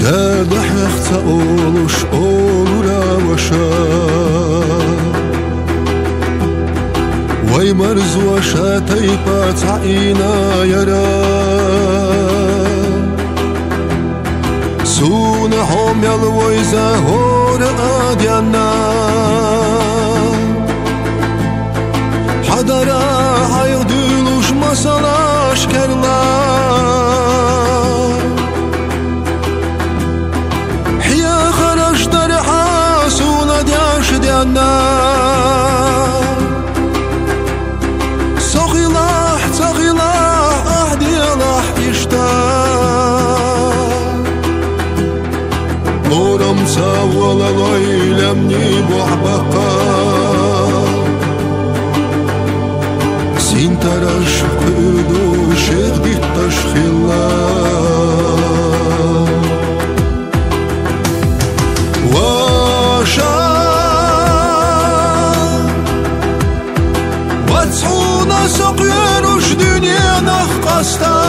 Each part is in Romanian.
Derdahıqta oluş olur avaşa Vay marzu aşa taypa ta'ina yara Suna hom yal vayza hor adyanna Hadara hayduş masala aşkarlar صغيلاح صغيلاح أهدي الله يشتاق نورم ساولا ليلمني بوحبقا سين ترش قدو شيخ دي تشخيلا Sakıyoruş dünyada kasta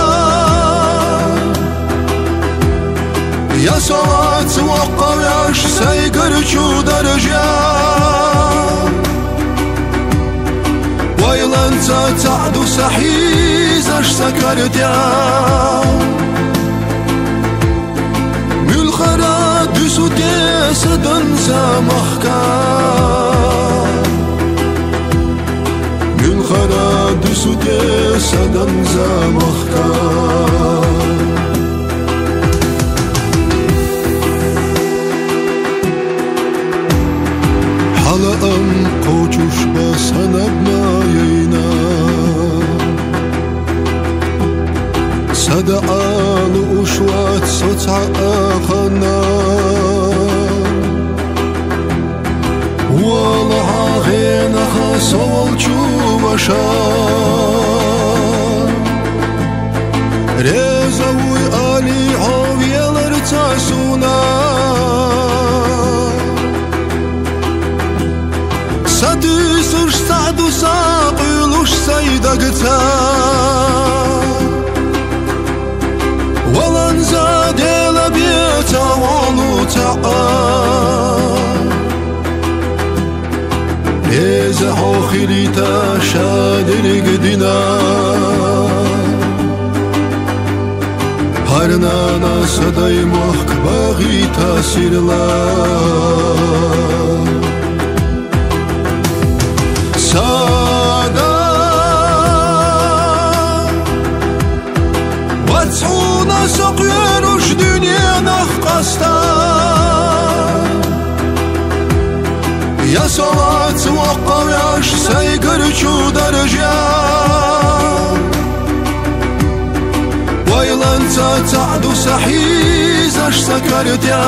Ya saat vakkav yaş saygır çu darıca Vaylanca ta'du sahiz aş sakardya Mülkhara düsü desadan zamahkar Mülkhara düsü desadan zamahkar Halağım koçuş basanabna yayna Sada'alı uşvat sota'akhana Valaha ghenaha sovalçu başa Rezavuy ali haviyeler tasuna Sadu sırş sa'du saqyuluş sayda gıta Valan zadela biyeta valu ta'a Eze hokhilita şadirig dina Harnana saday mahk baghi tasirla Sada Vatsuna sakıyoruş dünyada kasta Ya salat vakkav yaş saygır çu darıca Vaylanca ta'du sahiz aş sakardya